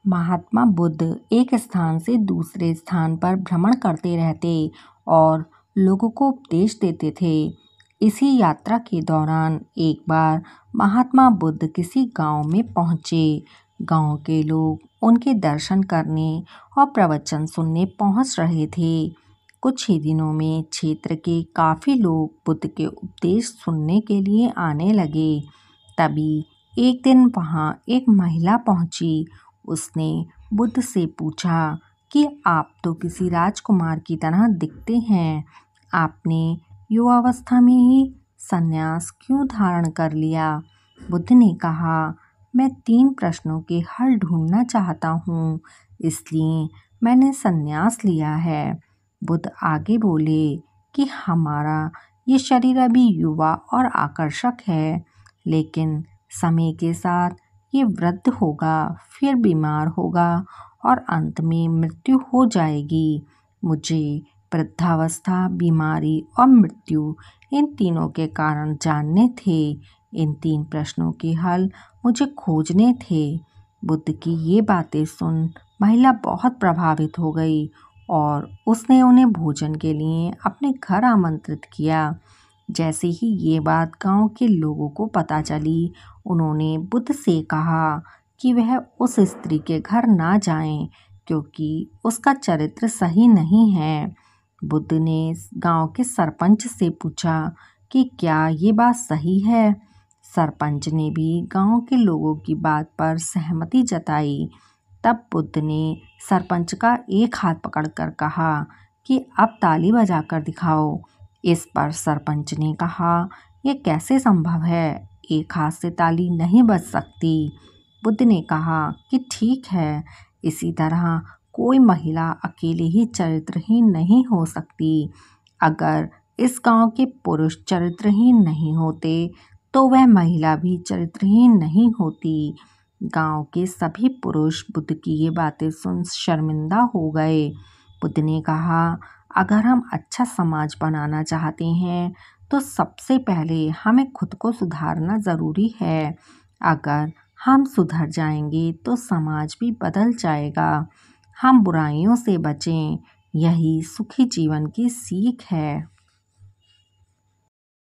महात्मा बुद्ध एक स्थान से दूसरे स्थान पर भ्रमण करते रहते और लोगों को उपदेश देते थे। इसी यात्रा के दौरान एक बार महात्मा बुद्ध किसी गांव में पहुंचे। गांव के लोग उनके दर्शन करने और प्रवचन सुनने पहुंच रहे थे। कुछ ही दिनों में क्षेत्र के काफी लोग बुद्ध के उपदेश सुनने के लिए आने लगे। तभी एक दिन वहां एक महिला पहुंची। उसने बुद्ध से पूछा कि आप तो किसी राजकुमार की तरह दिखते हैं, आपने युवावस्था में ही संन्यास क्यों धारण कर लिया? बुद्ध ने कहा, मैं 3 प्रश्नों के हल ढूंढना चाहता हूँ, इसलिए मैंने संन्यास लिया है। बुद्ध आगे बोले कि हमारा ये शरीर अभी युवा और आकर्षक है, लेकिन समय के साथ ये वृद्ध होगा, फिर बीमार होगा और अंत में मृत्यु हो जाएगी। मुझे वृद्धावस्था, बीमारी और मृत्यु इन तीनों के कारण जानने थे। इन 3 प्रश्नों के हल मुझे खोजने थे। बुद्ध की ये बातें सुन महिला बहुत प्रभावित हो गई और उसने उन्हें भोजन के लिए अपने घर आमंत्रित किया। जैसे ही ये बात गांव के लोगों को पता चली, उन्होंने बुद्ध से कहा कि वह उस स्त्री के घर ना जाएं, क्योंकि उसका चरित्र सही नहीं है। बुद्ध ने गांव के सरपंच से पूछा कि क्या ये बात सही है। सरपंच ने भी गांव के लोगों की बात पर सहमति जताई। तब बुद्ध ने सरपंच का एक हाथ पकड़कर कहा कि अब ताली बजाकर दिखाओ। इस पर सरपंच ने कहा, ये कैसे संभव है, एक हाथ से ताली नहीं बज सकती। बुद्ध ने कहा कि ठीक है, इसी तरह कोई महिला अकेले ही चरित्रहीन नहीं हो सकती। अगर इस गांव के पुरुष चरित्रहीन नहीं होते तो वह महिला भी चरित्रहीन नहीं होती। गांव के सभी पुरुष बुद्ध की ये बातें सुन शर्मिंदा हो गए। बुद्ध ने कहा, अगर हम अच्छा समाज बनाना चाहते हैं तो सबसे पहले हमें खुद को सुधारना ज़रूरी है। अगर हम सुधर जाएंगे तो समाज भी बदल जाएगा। हम बुराइयों से बचें, यही सुखी जीवन की सीख है।